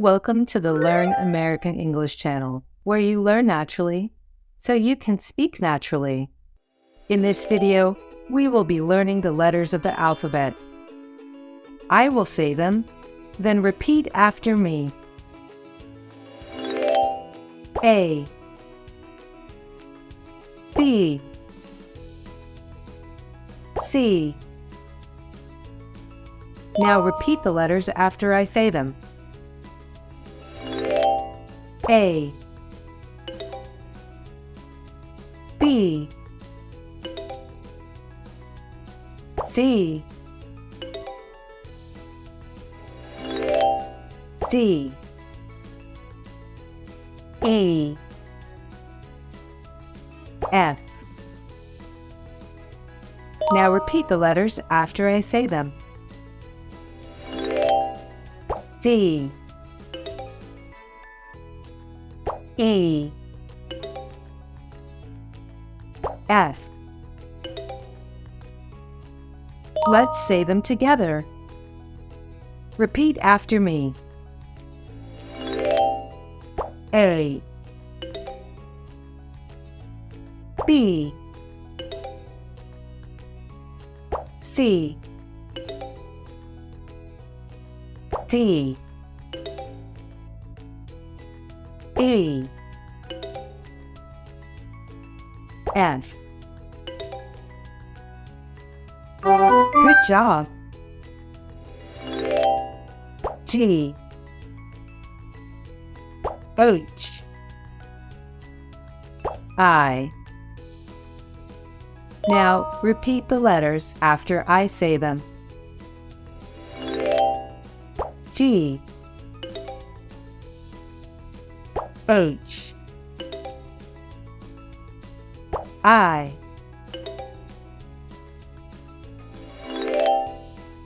Welcome to the Learn American English channel, where you learn naturally so you can speak naturally. In this video, we will be learning the letters of the alphabet. I will say them, then repeat after me. A, B, C. Now repeat the letters after I say them. A, B, C, D, E, F. Now repeat the letters after I say them. D, E, F. Let's say them together. Repeat after me. A, B, C, D, E, F. Good job. G, H, I. Now repeat the letters after I say them. G, H, I,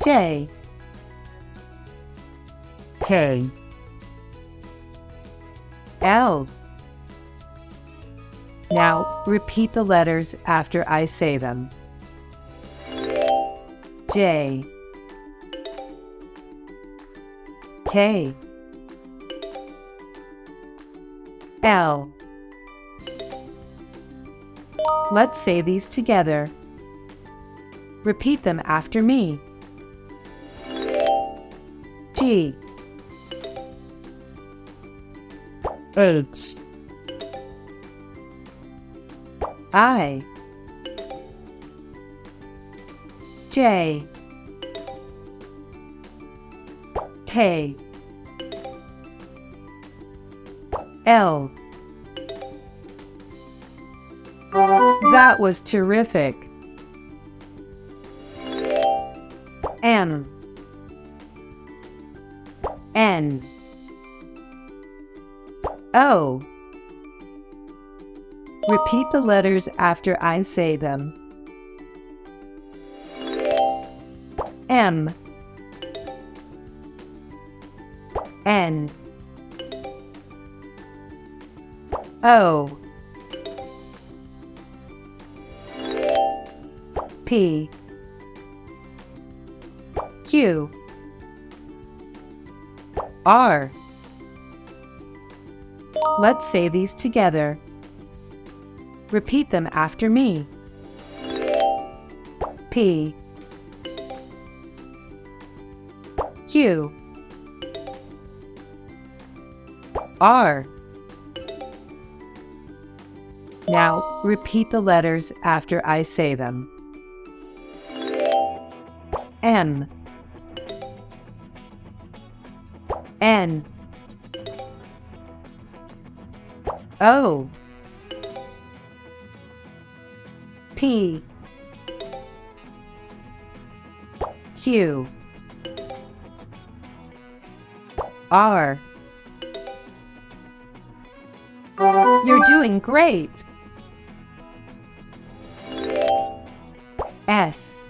J, K, L. Now repeat the letters after I say them. J, K, L. Let's say these together. Repeat them after me. G, H, I, J, K, L. That was terrific. M, N, O. Repeat the letters after I say them. M, N, O, P, Q, R. Let's say these together. Repeat them after me. P, Q, R. Now repeat the letters after I say them. M, N, O, P, Q, R. You're doing great. S,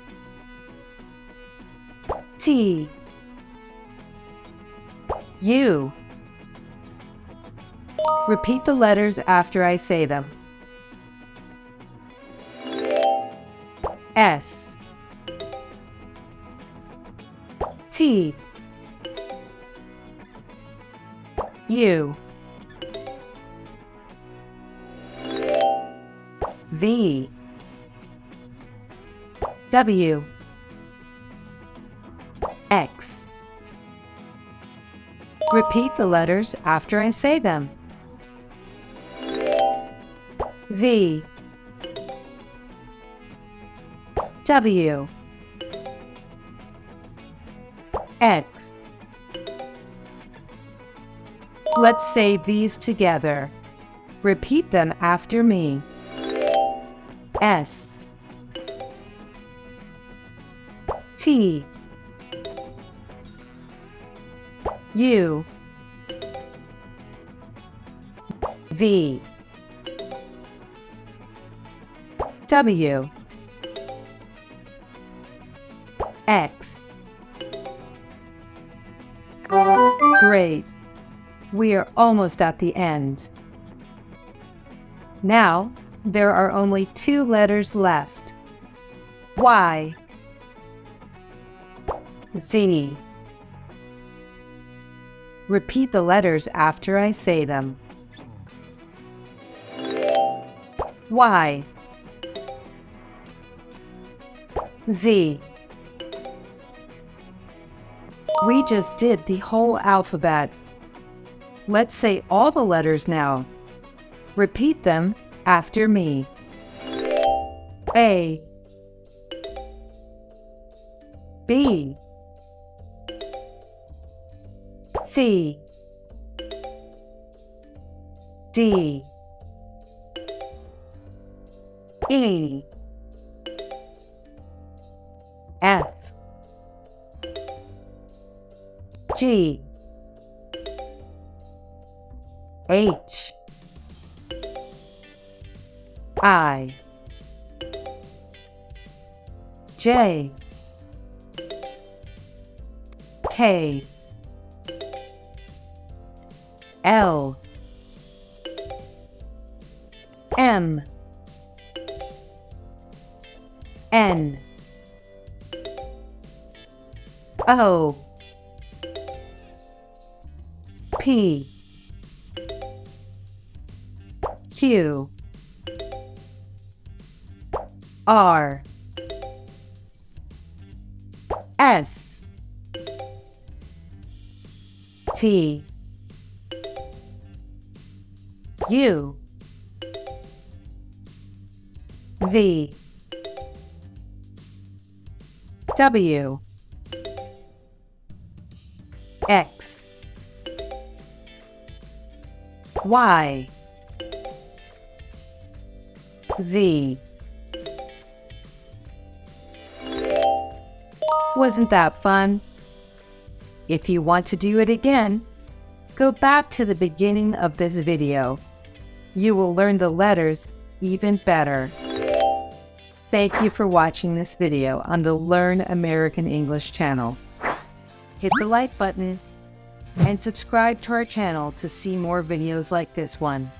T, U. Repeat the letters after I say them. S, T, U, V, W, X. Repeat the letters after I say them. V, W, X. Let's say these together. Repeat them after me. S, T, U, V, W, X. Great! We are almost at the end. Now, there are only 2 letters left. Y, Z. Repeat the letters after I say them. Y, Z. We just did the whole alphabet. Let's say all the letters now. Repeat them after me. A, B, C, D, E, F, G, H, I, J, K, L, M, N, O, P, Q, R, S, T, U, V, W, X, Y, Z. Wasn't that fun? If you want to do it again, go back to the beginning of this video. You will learn the letters even better. Thank you for watching this video on the Learn American English channel. Hit the like button and subscribe to our channel to see more videos like this one.